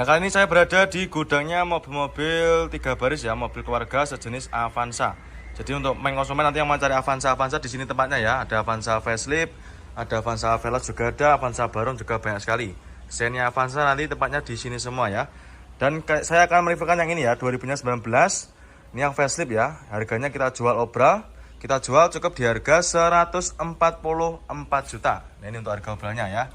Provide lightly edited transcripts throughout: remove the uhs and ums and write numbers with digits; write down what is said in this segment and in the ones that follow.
Nah, kali ini saya berada di gudangnya mobil-mobil 3 baris ya, mobil keluarga sejenis Avanza. Jadi untuk main konsumen nanti yang mau cari Avanza di sini tempatnya ya. Ada Avanza facelift, ada Avanza Veloz juga ada, Avanza Baron juga banyak sekali. Xenia Avanza nanti tempatnya di sini semua ya. Dan saya akan mereviewkan yang ini ya, 2019. Ini yang facelift ya. Harganya kita jual obral, kita jual cukup di harga 144 juta. Nah, ini untuk harga obralnya ya.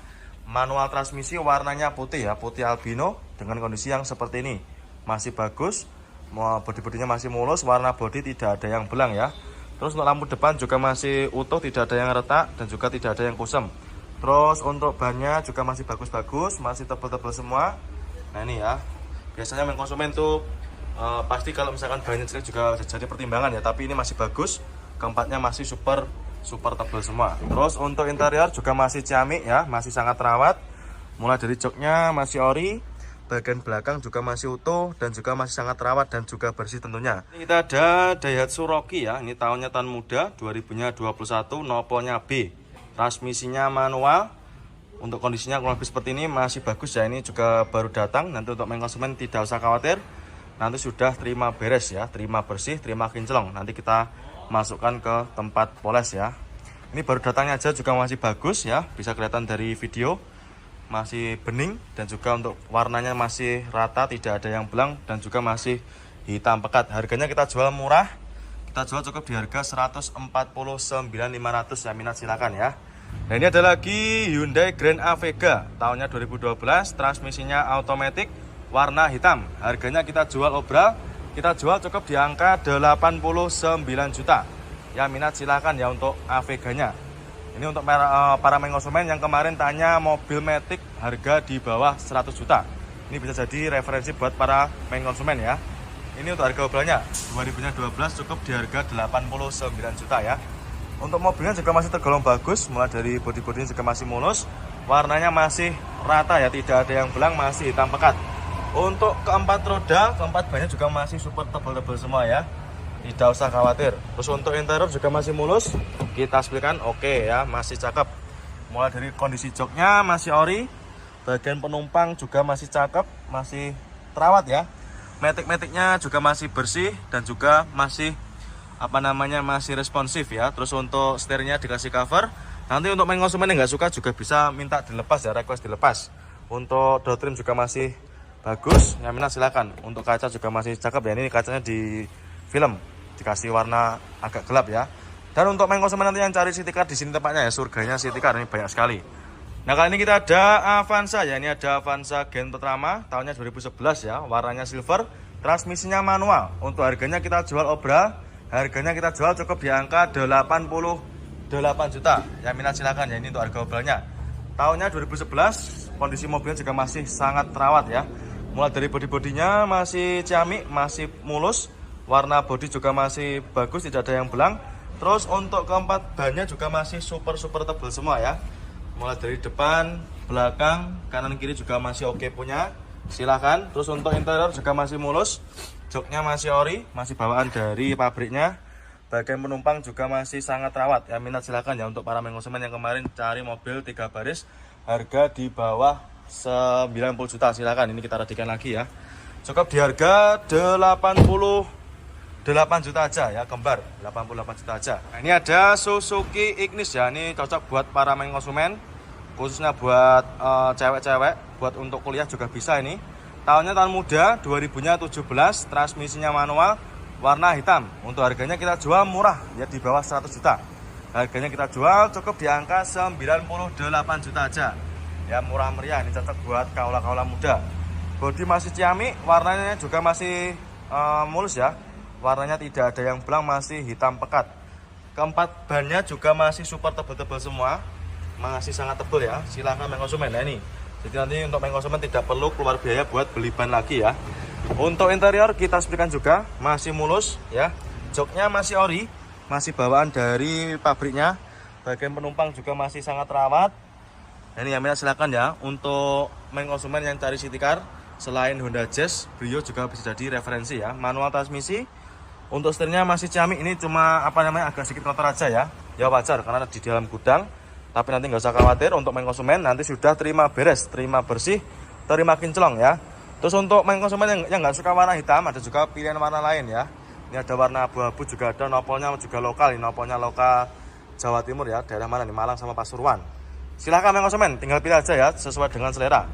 Manual transmisi warnanya putih ya, putih albino dengan kondisi yang seperti ini. Masih bagus, bodi-bodinya masih mulus, warna bodi tidak ada yang belang ya. Terus untuk lampu depan juga masih utuh, tidak ada yang retak dan juga tidak ada yang kusam. Terus untuk bannya juga masih bagus-bagus, masih tebal-tebal semua. Nah ini ya, biasanya main konsumen tuh pasti kalau misalkan bannya jelek juga jadi pertimbangan ya, tapi ini masih bagus, keempatnya masih super tebal semua. Terus untuk interior juga masih ciamik ya, masih sangat terawat. Mulai dari joknya masih ori, bagian belakang juga masih utuh dan juga masih sangat terawat dan juga bersih tentunya. Ini kita ada Daihatsu Rocky ya, ini tahunnya tahun muda, 2021, nopolnya B. Transmisinya manual. Untuk kondisinya kurang lebih seperti ini masih bagus ya, ini juga baru datang. Nanti untuk main konsumen tidak usah khawatir. Nanti sudah terima beres ya, terima bersih, terima kinclong. Nanti kita masukkan ke tempat poles ya. Ini baru datangnya aja juga masih bagus ya, bisa kelihatan dari video masih bening dan juga untuk warnanya masih rata, tidak ada yang belang dan juga masih hitam pekat. Harganya kita jual murah, kita jual cukup di harga 149.500 ya, minat silakan ya. Nah ini ada lagi Hyundai Grand Avega tahunnya 2012, transmisinya automatic, warna hitam. Harganya kita jual obral, kita jual cukup di angka 89 juta. Ya minat silahkan ya untuk Aveganya. Ini untuk para main konsumen yang kemarin tanya mobil Matic harga di bawah 100 juta. Ini bisa jadi referensi buat para main konsumen ya. Ini untuk harga obralnya 2012 cukup di harga 89 juta ya. Untuk mobilnya juga masih tergolong bagus, mulai dari bodi-bodinya juga masih mulus, warnanya masih rata ya, tidak ada yang belang, masih hitam pekat. Untuk keempat roda, keempat bannya juga masih super tebal-tebal semua ya, tidak usah khawatir. Terus untuk interior juga masih mulus, kita spilkan oke ya, masih cakep. Mulai dari kondisi joknya masih ori, bagian penumpang juga masih cakep, masih terawat ya. Matic-maticnya juga masih bersih dan juga masih masih responsif ya. Terus untuk setirnya dikasih cover. Nanti untuk main konsumen yang nggak suka juga bisa minta dilepas ya, request dilepas. Untuk door trim juga masih bagus, yang minat silakan. Untuk kaca juga masih cakep ya, ini kacanya di film, dikasih warna agak gelap ya. Dan untuk main konsumen nanti yang cari city car, di sini tempatnya ya, surganya city car, ini banyak sekali. Nah kali ini kita ada Avanza ya, ini ada Avanza Gen Pertama tahunnya 2011 ya, warnanya silver, transmisinya manual. Untuk harganya kita jual obral, harganya kita jual cukup di angka 88 juta. Ya minat silakan ya, ini untuk harga obralnya. Tahunnya 2011, kondisi mobilnya juga masih sangat terawat ya. Mulai dari bodi-bodinya masih ciamik, masih mulus, warna bodi juga masih bagus, tidak ada yang belang. Terus untuk keempat bannya juga masih super tebal semua ya. Mulai dari depan, belakang, kanan kiri juga masih oke punya. Silahkan. Terus untuk interior juga masih mulus, joknya masih ori, masih bawaan dari pabriknya. Bagian penumpang juga masih sangat terawat ya, minat silakan ya untuk para main konsumen yang kemarin cari mobil 3 baris harga di bawah 90 juta. Silakan, ini kita radikan lagi ya, cukup di harga 88 juta aja ya, kembar 88 juta aja. Nah, ini ada Suzuki Ignis ya, ini cocok buat para main konsumen, khususnya buat cewek-cewek, buat untuk kuliah juga bisa. Ini tahunnya tahun muda, 2017, transmisinya manual, warna hitam. Untuk harganya kita jual murah ya, di bawah 100 juta. Harganya kita jual cukup di angka 98 juta aja ya, murah meriah. Ini cocok buat kaula-kaula muda. Bodi masih ciamik, warnanya juga masih mulus ya, warnanya tidak ada yang belang, masih hitam pekat. Keempat bannya juga masih super tebal-tebal semua, masih sangat tebal ya. Silahkan main konsumen. Nah ini, jadi nanti untuk main konsumen tidak perlu keluar biaya buat beli ban lagi ya. Untuk interior kita sebutkan juga masih mulus ya, joknya masih ori, masih bawaan dari pabriknya. Bagian penumpang juga masih sangat terawat. Ini yang minat silakan ya untuk main konsumen yang cari city car. Selain Honda Jazz, Brio juga bisa jadi referensi ya. Manual transmisi. Untuk setirnya masih ciamik, ini cuma agak sedikit kotor aja ya. Ya wajar karena di dalam gudang. Tapi nanti nggak usah khawatir, untuk main konsumen nanti sudah terima beres, terima bersih, terima kinclong ya. Terus untuk main konsumen yang nggak suka warna hitam, ada juga pilihan warna lain ya. Ini ada warna abu-abu juga ada, nopolnya juga lokal. Ini nopolnya lokal Jawa Timur ya, daerah mana nih, Malang sama Pasuruan. Silahkan main konsumen, tinggal pilih aja ya, sesuai dengan selera.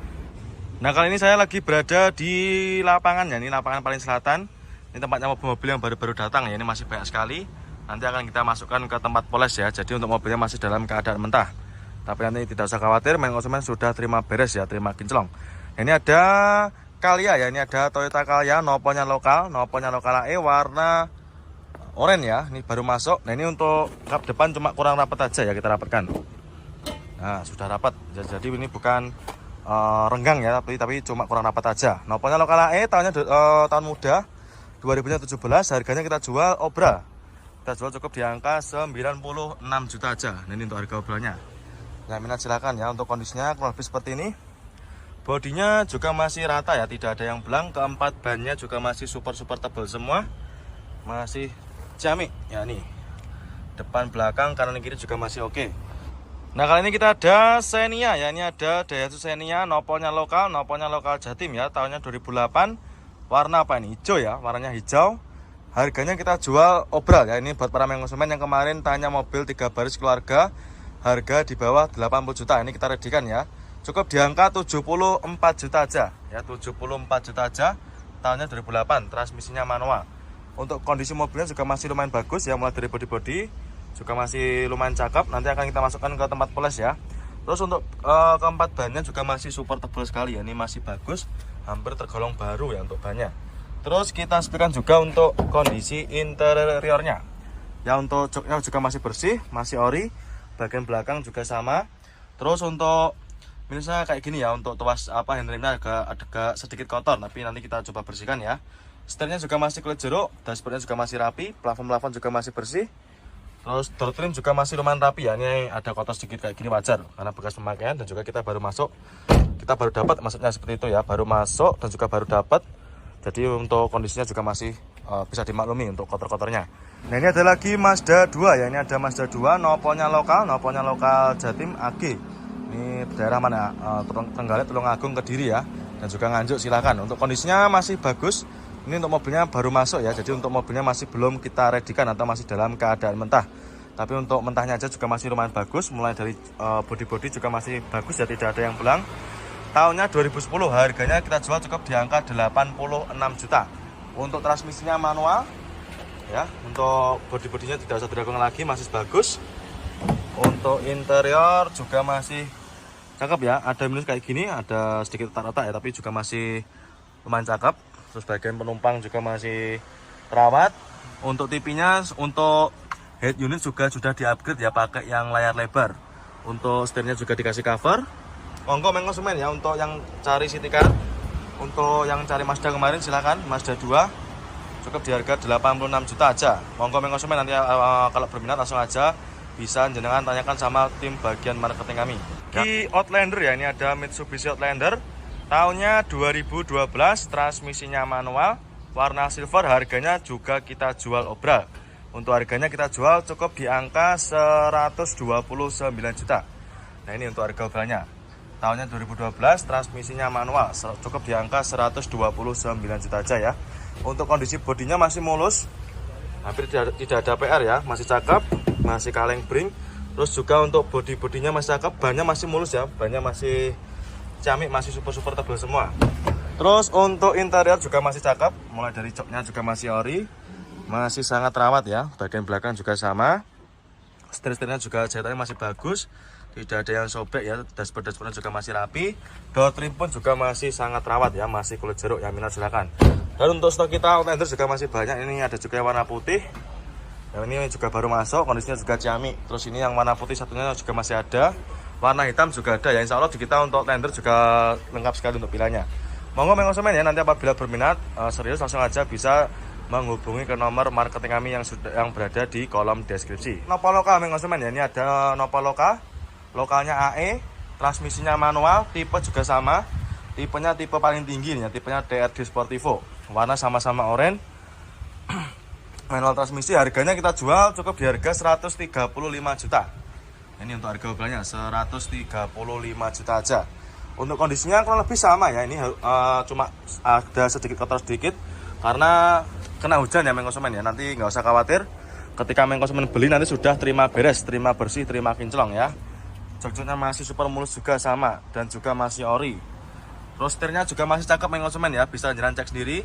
Nah kali ini saya lagi berada di lapangan ya, ini lapangan paling selatan. Ini tempatnya mobil-mobil yang baru-baru datang ya, ini masih banyak sekali. Nanti akan kita masukkan ke tempat poles ya, jadi untuk mobilnya masih dalam keadaan mentah. Tapi nanti tidak usah khawatir, main konsumen sudah terima beres ya, terima kinclong. Ini ada Calya ya, ini ada Toyota Calya, nopolnya lokal AE warna oranye ya, ini baru masuk. Nah ini untuk kap depan cuma kurang rapat aja ya, kita rapatkan. Nah sudah rapat, jadi ini bukan renggang ya, tapi cuma kurang rapat aja. Nopolnya lokal AE, tahun muda 2017, harganya kita jual obra. Kita jual cukup di angka 96 juta aja. Nah ini untuk harga obranya. Nah minat silakan ya, untuk kondisinya kurang lebih seperti ini. Bodinya juga masih rata ya, tidak ada yang belang. Keempat bannya juga masih super tebal semua, masih ciamik ya. Nih depan belakang kanan kiri juga masih oke. Nah kali ini kita ada Xenia ya, ini ada Daihatsu Xenia, nopolnya lokal Jatim ya, tahunnya 2008. Warna apa ini? Hijau ya, warnanya hijau. Harganya kita jual obral ya, ini buat para konsumen yang kemarin tanya mobil 3 baris keluarga, harga di bawah 80 juta. Ini kita redikan ya, cukup di angka 74 juta aja ya, 74 juta aja, tahunnya 2008, transmisinya manual. Untuk kondisi mobilnya juga masih lumayan bagus ya, mulai dari bodi juga masih lumayan cakep. Nanti akan kita masukkan ke tempat poles ya. Terus untuk keempat bannya juga masih super tebal sekali ya, ini masih bagus, hampir tergolong baru ya untuk bannya. Terus kita sepikan juga untuk kondisi interiornya ya, untuk joknya juga masih bersih, masih ori, bagian belakang juga sama. Terus untuk minusnya kayak gini ya, untuk tuas handremnya agak sedikit kotor, tapi nanti kita coba bersihkan ya. Setirnya juga masih kulit jeruk, dashboardnya juga masih rapi, plafon juga masih bersih. Terus door trim juga masih lumayan rapi ya, ini ada kotor sedikit kayak gini wajar karena bekas pemakaian, dan juga kita baru masuk, kita baru dapat, maksudnya seperti itu ya, baru masuk dan juga baru dapat. Jadi untuk kondisinya juga masih bisa dimaklumi untuk kotor-kotornya. Nah ini ada lagi Mazda 2 ya, ini ada Mazda 2, nopolnya lokal Jatim AG. Ini daerah mana? Trenggalek, Tulungagung, Kediri ya, dan juga Nganjuk. Silakan. Untuk kondisinya masih bagus. Ini untuk mobilnya baru masuk ya, jadi untuk mobilnya masih belum kita redikan atau masih dalam keadaan mentah. Tapi untuk mentahnya aja juga masih lumayan bagus, mulai dari bodi juga masih bagus ya, tidak ada yang belang. Tahunnya 2010, harganya kita jual cukup di angka 86 juta. Untuk transmisinya manual ya, untuk bodinya tidak usah diragukan lagi, masih bagus. Untuk interior juga masih cakep ya, ada minus kayak gini, ada sedikit retak-retak ya, tapi juga masih lumayan cakep. Terus bagian penumpang juga masih terawat. Untuk TV-nya, untuk head unit juga sudah di-upgrade ya, pakai yang layar lebar. Untuk setirnya juga dikasih cover. Monggo main konsumen ya, untuk yang cari city car, untuk yang cari Mazda kemarin silakan, Mazda 2 cukup di harga 86 juta aja. Monggo main konsumen, nanti kalau berminat langsung aja bisa jenengan tanyakan sama tim bagian marketing kami. Di Outlander ya, ini ada Mitsubishi Outlander, tahunnya 2012, transmisinya manual, warna silver, harganya juga kita jual obral. Untuk harganya kita jual cukup di angka 129 juta. Nah ini untuk harga obralnya, tahunnya 2012, transmisinya manual, cukup di angka 129 juta aja ya. Untuk kondisi bodinya masih mulus, hampir tidak ada PR ya, masih cakep, masih kaleng bring. Terus juga untuk bodinya masih cakep, bannya masih mulus ya, bannya masih ciamik, masih super tebal semua. Terus untuk interior juga masih cakep, mulai dari joknya juga masih ori, masih sangat rawat ya. Bagian belakang juga sama, setir-setirnya juga jahitannya masih bagus, tidak ada yang sobek ya. Dashboardnya juga masih rapi, door trim pun juga masih sangat rawat ya, masih kulit jeruk ya, minat silakan. Dan untuk stok kita Outlander juga masih banyak, ini ada juga yang warna putih. Yang ini juga baru masuk, kondisinya juga ciamik. Terus ini yang warna putih satunya juga masih ada, warna hitam juga ada ya. Insya Allah di kita untuk Outlander juga lengkap sekali untuk pilihannya. Monggo main konsumen ya, nanti apabila berminat serius langsung aja bisa menghubungi ke nomor marketing kami yang berada di kolom deskripsi. Nopal lokal main konsumen ya, ini ada Nopal lokalnya AE, transmisinya manual, tipe juga sama, tipenya tipe paling tinggi nih ya, tipenya DRD Sportivo, warna sama-sama oranye. Manual transmisi, harganya kita jual cukup di harga 135 juta. Ini untuk harga obralnya 135 juta aja. Untuk kondisinya kurang lebih sama ya, ini cuma ada sedikit kotor sedikit karena kena hujan ya konsumen ya. Nanti nggak usah khawatir, ketika konsumen beli nanti sudah terima beres, terima bersih, terima kinclong ya. Jok-joknya masih super mulus juga sama, dan juga masih ori. Terus setirnya juga masih cakep konsumen ya, bisa jalan cek sendiri.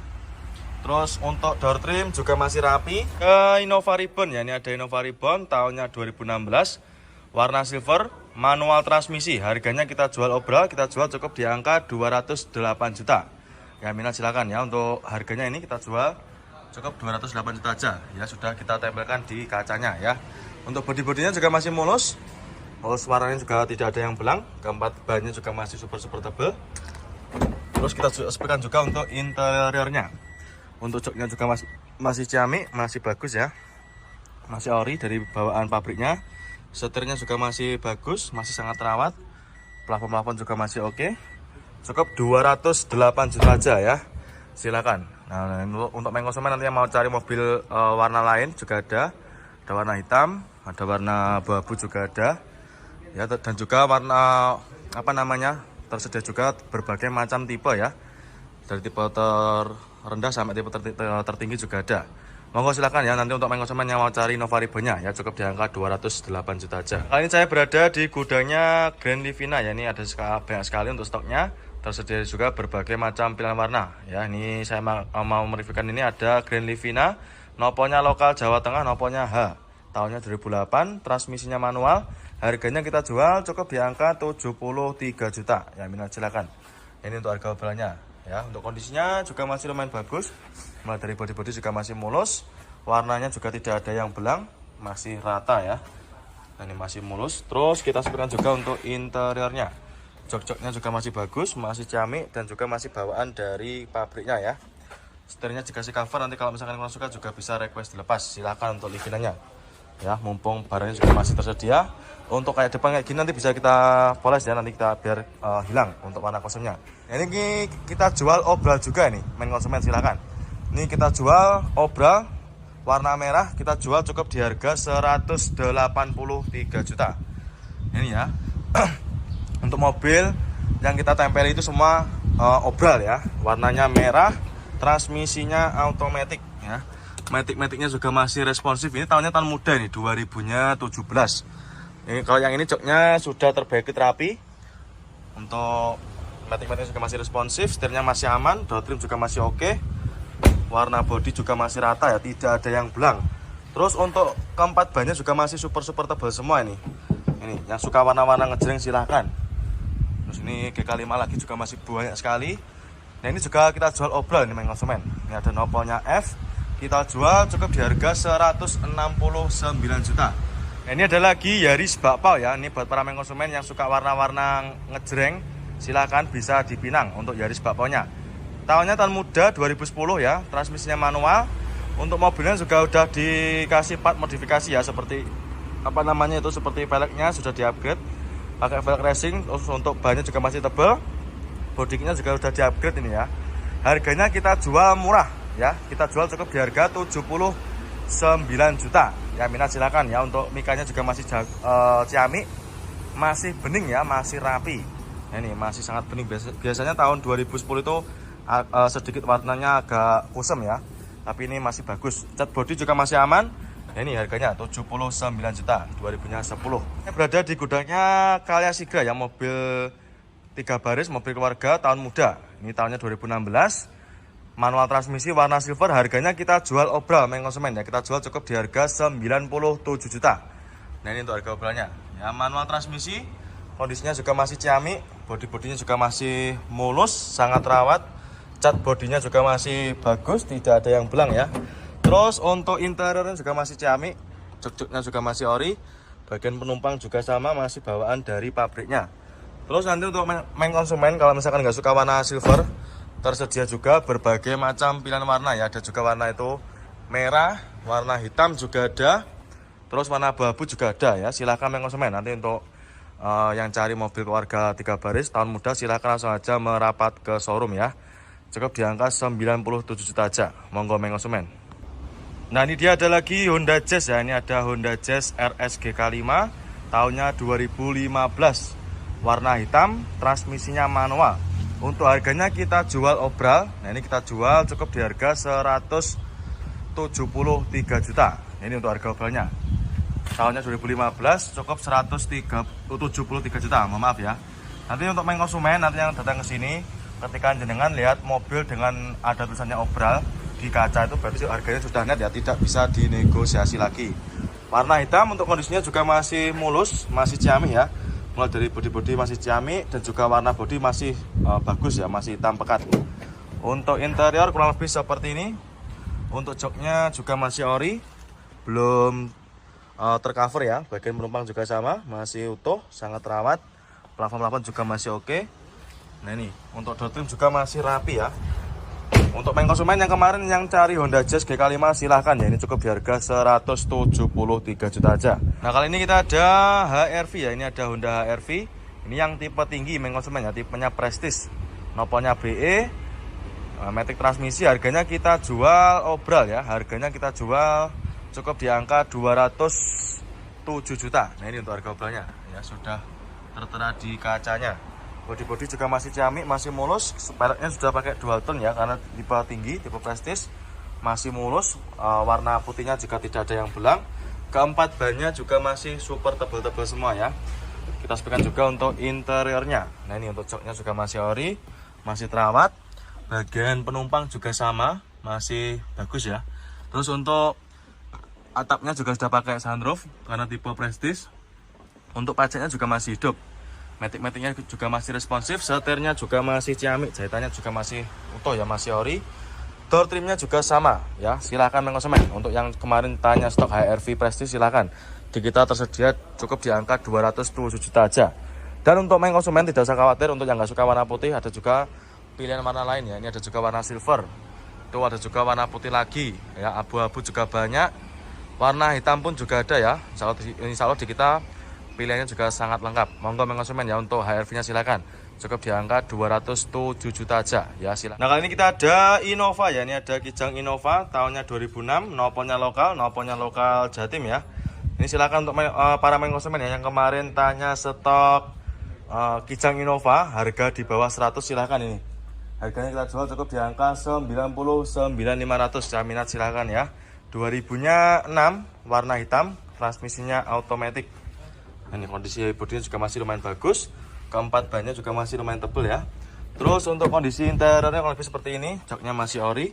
Terus untuk door trim juga masih rapi. Ke Innova Ribbon ya, ini ada Innova Ribbon tahunnya 2016, warna silver, manual transmisi. Harganya kita jual obral, kita jual cukup di angka 208 juta. Ya minat silakan ya, untuk harganya ini kita jual cukup 208 juta aja. Ya sudah kita tempelkan di kacanya ya. Untuk bodi-bodinya juga masih mulus. Mulus, warnanya juga tidak ada yang belang. Keempat bannya juga masih super tebal. Terus kita sepikan juga untuk interiornya. Untuk joknya juga masih ciamik, masih bagus ya. Masih ori dari bawaan pabriknya. Setirnya juga masih bagus, masih sangat terawat. Plafon juga masih oke. Cukup 208 juta aja ya. Silakan. Nah, untuk konsumen nanti yang mau cari mobil warna lain juga ada. Ada warna hitam, ada warna abu-abu juga ada. Ya, dan juga warna tersedia juga berbagai macam tipe ya. Dari tipe terendah sampai tipe tertinggi juga ada. Monggo silakan ya, nanti untuk konsumen yang mau cari Innova Ribbon-nya ya, cukup di angka 208 juta aja. Kali ini saya berada di gudangnya Grand Livina ya, ini ada banyak sekali untuk stoknya. Tersedia juga berbagai macam pilihan warna ya. Ini saya mau mereviewkan, ini ada Grand Livina, noponya lokal Jawa Tengah, noponya H. Tahunnya 2008, transmisinya manual. Harganya kita jual cukup di angka 73 juta. Ya minat silakan. Ini untuk harga obrolnya. Ya, untuk kondisinya juga masih lumayan bagus. Mulai dari bodi-bodi juga masih mulus. Warnanya juga tidak ada yang belang, masih rata ya. Nah, ini masih mulus. Terus kita sepikan juga untuk interiornya. Jok-joknya juga masih bagus, masih ciamik, dan juga masih bawaan dari pabriknya ya. Setirnya dikasih cover, nanti kalau misalkan kurang suka juga bisa request dilepas. Silakan untuk Livinanya. Ya, mumpung barangnya juga masih tersedia. Untuk kayak depan kayak gini nanti bisa kita poles ya, nanti kita biar hilang untuk warna kosongnya. Ini kita jual obral juga nih, konsumen silakan. Ini kita jual obral warna merah, kita jual cukup di harga 183 juta. Ini ya. Untuk mobil yang kita tempel itu semua obral ya. Warnanya merah, transmisinya automatic ya. Matic-maticnya juga masih responsif. Ini tahunnya tahun muda nih, 2017. Ini kalau yang ini joknya sudah terbaikit rapi. Untuk matic-maticnya juga masih responsif, setirnya masih aman, door trim juga masih oke. Warna bodi juga masih rata ya, tidak ada yang belang. Terus untuk keempat bannya juga masih super tebal semua ini. Ini yang suka warna-warna ngejreng silahkan. Terus ini GK5 lagi juga masih banyak sekali. Nah ini juga kita jual obral ini konsumen. Ini ada noponya F. Kita jual cukup di harga 169 juta. Nah, ini ada lagi Yaris bakpao ya. Ini buat para konsumen yang suka warna-warna ngejreng, silakan bisa dipinang untuk Yaris bakpao-nya. Tahunnya tahun muda 2010 ya. Transmisinya manual. Untuk mobilnya juga udah dikasih part modifikasi ya, seperti seperti velgnya sudah di-upgrade pakai velg racing. Terus untuk bannya juga masih tebal. Bodinya juga udah di-upgrade ini ya. Harganya kita jual murah ya, kita jual cukup di harga 79 juta. Ya minat silakan ya. Untuk mikanya juga masih ciamik, masih bening ya, masih rapi. Nah, ini masih sangat bening. Biasanya tahun 2010 itu sedikit warnanya agak kusam ya, tapi ini masih bagus. Cat body juga masih aman. Nah, ini harganya 79 juta 2010. Saya berada di gudangnya Kalya Sigra ya, mobil 3 baris, mobil keluarga tahun muda. Ini tahunnya 2016. Manual transmisi warna silver, harganya kita jual obral konsumen ya, kita jual cukup di harga 97 juta. Nah ini untuk harga obralnya ya. Manual transmisi, kondisinya juga masih ciamik, bodi-bodinya juga masih mulus, sangat rawat. Cat bodinya juga masih bagus, tidak ada yang belang ya. Terus untuk interiornya juga masih ciamik, jok-joknya juga masih ori. Bagian penumpang juga sama, masih bawaan dari pabriknya. Terus nanti untuk konsumen kalau misalkan nggak suka warna silver, tersedia juga berbagai macam pilihan warna ya. Ada juga warna itu merah, warna hitam juga ada. Terus warna abu-abu juga ada ya. Silahkan konsumen nanti untuk yang cari mobil keluarga 3 baris tahun muda, silahkan langsung aja merapat ke showroom ya. Cukup di angka 97 juta aja. Monggo konsumen. Nah ini dia ada lagi Honda Jazz ya. Ini ada Honda Jazz RS GK5 tahunnya 2015. warna hitam, transmisinya manual. Untuk harganya kita jual obral. Nah ini kita jual cukup di harga 173 juta. Ini untuk harga obralnya. Tahunnya 2015 cukup 173 juta. Mohon maaf ya. Nanti untuk main konsumen nanti yang datang ke sini, ketika jenengan lihat mobil dengan ada tulisannya obral di kaca itu berarti harganya sudah net ya, tidak bisa dinegosiasi lagi. Warna hitam untuk kondisinya juga masih mulus, masih ciamik ya. Mulai dari bodi-bodi masih ciamik dan juga warna bodi masih bagus ya, masih hitam pekat. Untuk interior kurang lebih seperti ini. Untuk joknya juga masih ori, belum tercover ya. Bagian penumpang juga sama, masih utuh, sangat terawat. Plafon juga masih oke. Nah ini untuk door trim juga masih rapi ya. Untuk main konsumen yang kemarin yang cari Honda Jazz GK5 silahkan ya, ini cukup di harga 173 juta aja. Nah kali ini kita ada HR-V ya, ini ada Honda HR-V. Ini yang tipe tinggi main konsumen ya, tipenya Prestige, noponya BE, matic transmisi. Harganya kita jual obral ya, harganya kita jual cukup di angka 207 juta. Nah ini untuk harga obralnya ya, sudah tertera di kacanya. Bodi-bodi juga masih ciamik, masih mulus. Peleknya sudah pakai dual tone ya, karena tipe tinggi, tipe Prestige, masih mulus. Warna putihnya juga tidak ada yang belang. Keempat bannya juga masih super tebal-tebal semua ya. Kita sepikan juga untuk interiornya. Nah ini untuk joknya juga masih ori, masih terawat. Bagian penumpang juga sama, masih bagus ya. Terus untuk atapnya juga sudah pakai sunroof karena tipe Prestige. Untuk pajaknya juga masih hidup. Matic-maticnya juga masih responsif. Setirnya juga masih ciamik. Jahitannya juga masih utuh ya, masih ori. Door trimnya juga sama ya. Silahkan main konsumen. Untuk yang kemarin tanya stok HR-V Prestige silahkan. Di kita tersedia cukup di angka 207 juta aja. Dan untuk main konsumen tidak usah khawatir. Untuk yang nggak suka warna putih ada juga pilihan warna lain ya. Ini ada juga warna silver. Itu ada juga warna putih lagi ya. Abu-abu juga banyak. Warna hitam pun juga ada ya. Insya Allah di kita pilihannya juga sangat lengkap. Monggo konsumen ya, untuk HR-V-nya silakan. Cukup di angka 207 juta aja ya, silakan. Nah, kali ini kita ada Innova ya. Ini ada Kijang Innova tahunnya 2006, noponya lokal Jatim ya. Ini silakan untuk para konsumen ya yang kemarin tanya stok Kijang Innova harga di bawah 100 silakan ini. Harganya kita jual cukup di angka 99.500, jaminan silakan ya. 2000-nya 6, warna hitam, transmisinya automatic. Ini kondisi bodinya juga masih lumayan bagus. Keempat bannya juga masih lumayan tebal ya. Terus untuk kondisi interiornya kalau lebih seperti ini. Joknya masih ori.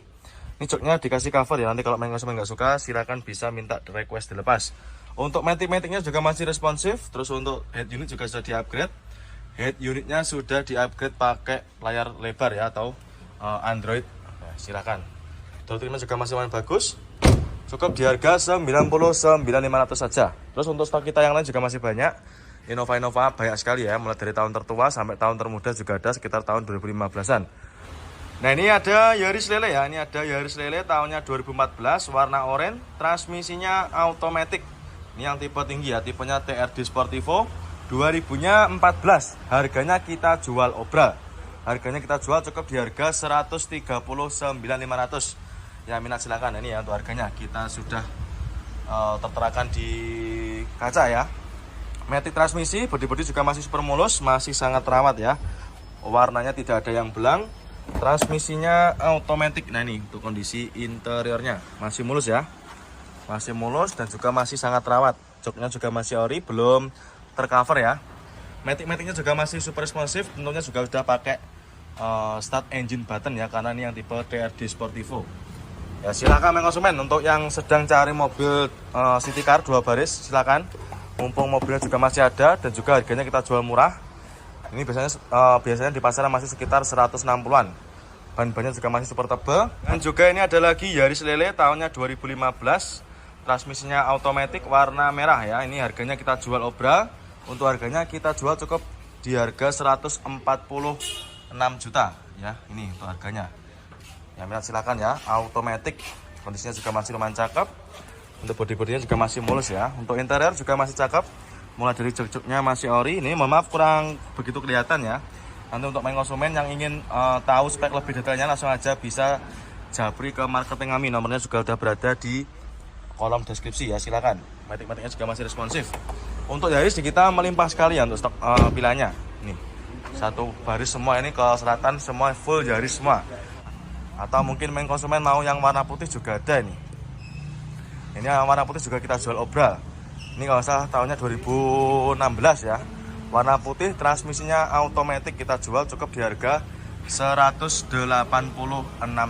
Ini joknya dikasih cover ya. Nanti kalau main konsumen nggak suka silakan bisa minta request dilepas. Untuk matic-maticnya juga masih responsif. Terus untuk head unit juga sudah di-upgrade. Head unitnya sudah di-upgrade pakai layar lebar ya, atau Android. Nah, silakan. Door trimnya juga masih lumayan bagus. Cukup di harga 99.500 saja. Terus untuk stok kita yang lain juga masih banyak. Innova banyak sekali ya, mulai dari tahun tertua sampai tahun termuda juga ada, sekitar tahun 2015-an. Nah ini ada Yaris Lele ya, ini ada Yaris Lele tahunnya 2014, warna oranye, transmisinya automatic. Ini yang tipe tinggi ya, tipenya TRD Sportivo, 2000-nya 14. Harganya kita jual obral. Harganya kita jual cukup di harga 139.500. Ya minat silakan. Ini ya untuk harganya kita sudah terterakan di kaca ya. Matic transmisi, bodi-bodi juga masih super mulus, masih sangat terawat ya. Warnanya tidak ada yang belang. Transmisinya automatic. Nah ini untuk kondisi interiornya masih mulus ya. Masih mulus dan juga masih sangat terawat. Joknya juga masih ori, belum tercover ya. Matic-maticnya juga masih super responsif. Tentunya juga sudah pakai start engine button ya, karena ini yang tipe TRD Sportivo. Ya silakan konsumen untuk yang sedang cari mobil city car 2 baris silakan. Mumpung mobilnya juga masih ada dan juga harganya kita jual murah. Ini biasanya di pasaran masih sekitar 160-an. Ban-bannya juga masih super tebal. Dan juga ini ada lagi Yaris Lele tahunnya 2015. Transmisinya automatic warna merah ya. Ini harganya kita jual obral. Untuk harganya kita jual cukup di harga 146 juta ya. Ini untuk harganya. Ya minat silakan ya, automatic. Kondisinya juga masih lumayan cakep. Untuk bodi-bodinya juga masih mulus ya. Untuk interior juga masih cakep. Mulai dari jok-joknya masih ori. Ini mohon maaf kurang begitu kelihatan ya. Nanti untuk main konsumen yang ingin tahu spek lebih detailnya langsung aja bisa japri ke marketing kami. Nomornya juga sudah berada di kolom deskripsi ya, silakan. Matic-maticnya juga masih responsif. Untuk Yaris kita melimpah sekali ya untuk stok pilihannya. Nih, satu baris semua, ini ke selatan semua full Yaris semua. Atau mungkin main konsumen mau yang warna putih juga ada ini. Ini yang warna putih juga kita jual obral. Ini kalau salah tahunnya 2016 ya. Warna putih, transmisinya automatic, kita jual cukup di harga 186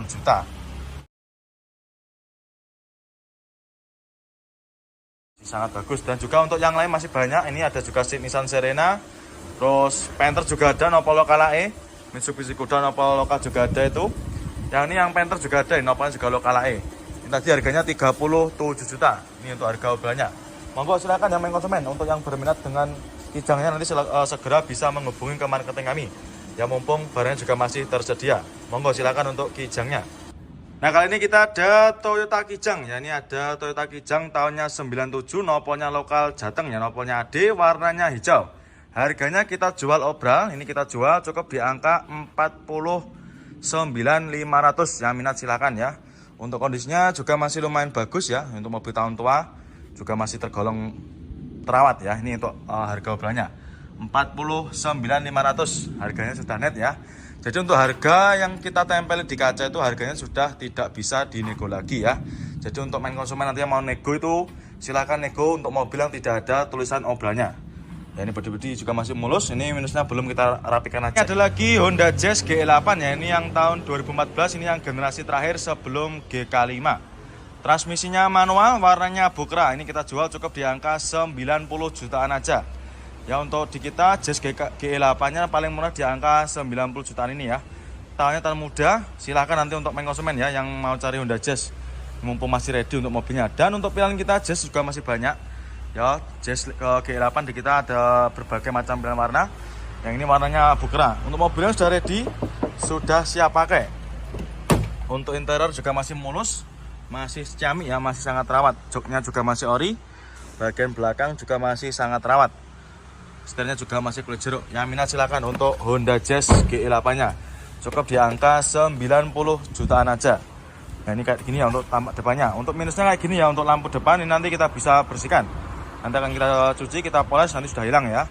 juta. Sangat bagus. Dan juga untuk yang lain masih banyak. Ini ada juga Nissan Serena, terus Panther juga ada, Nopal Lokal Mitsubishi Kuda Nopal Lokal juga ada itu. Yang ini yang Panther juga ada, Nopal juga Lokal. Ini tadi harganya 37 juta. Ini untuk harga obralnya. Monggo silakan yang main konsumen untuk yang berminat dengan kijangnya nanti segera bisa menghubungi ke marketing kami. Ya mumpung barangnya juga masih tersedia. Monggo silakan untuk kijangnya. Nah, kali ini kita ada Toyota Kijang ya. Ini ada Toyota Kijang tahunnya 97, nopolnya lokal Jateng ya, nopolnya AD, warnanya hijau. Harganya kita jual obral, ini kita jual cukup di angka 49.500. Yang minat silakan ya. Untuk kondisinya juga masih lumayan bagus ya. Untuk mobil tahun tua juga masih tergolong terawat ya. Ini untuk harga obralnya 49.500. Harganya sudah net ya. Jadi untuk harga yang kita tempel di kaca itu harganya sudah tidak bisa dinego lagi ya. Jadi untuk main konsumen nanti yang mau nego itu silakan nego untuk mobil yang tidak ada tulisan obralnya. Ya, ini bodi-bodi juga masih mulus. Ini minusnya belum kita rapikan aja. Ini ada lagi Honda Jazz GE8 ya. Ini yang tahun 2014. Ini yang generasi terakhir sebelum GK5. Transmisinya manual, warnanya bukra. Ini kita jual cukup di angka 90 jutaan aja. Ya, untuk di kita Jazz GE8 nya paling murah di angka 90 jutaan ini ya. Tahunnya tahun muda, silahkan nanti untuk main konsumen ya yang mau cari Honda Jazz. Mumpung masih ready untuk mobilnya. Dan untuk pilihan kita Jazz juga masih banyak. Ya, Jazz GE8 di kita ada berbagai macam pilihan warna. Yang ini warnanya bukra. Untuk mobilnya sudah ready, sudah siap pakai. Untuk interior juga masih mulus, masih ciamik ya, masih sangat rawat. Joknya juga masih ori. Bagian belakang juga masih sangat rawat. Setirnya juga masih kulit jeruk. Yang minat silakan untuk Honda Jazz GE8 nya. Cukup di angka 90 jutaan aja. Nah, ini kayak gini ya untuk tampak depannya. Untuk minusnya kayak gini ya, untuk lampu depan ini nanti kita bisa bersihkan. Nanti akan kita cuci, kita poles, nanti sudah hilang ya.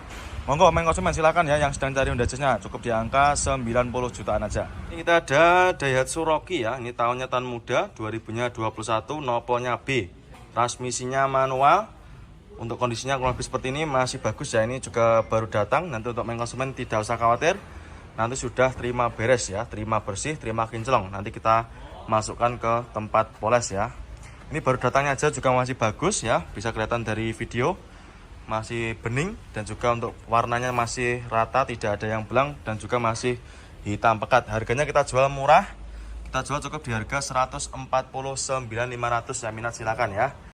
Monggo main konsumen silakan ya yang sedang cari Honda Jazz nya. Cukup di angka 90 jutaan aja. Ini kita ada Daihatsu Rocky ya. Ini tahunnya tahun muda, 2021, nopolnya B. Transmisinya manual. Untuk kondisinya kurang lebih seperti ini, masih bagus ya. Ini juga baru datang. Nanti untuk main konsumen tidak usah khawatir. Nanti sudah terima beres ya, terima bersih, terima kinclong. Nanti kita masukkan ke tempat poles ya. Ini baru datangnya aja juga masih bagus ya. Bisa kelihatan dari video masih bening. Dan juga untuk warnanya masih rata, tidak ada yang belang. Dan juga masih hitam pekat. Harganya kita jual murah. Kita jual cukup di harga 149.500. Ya, minat silakan ya.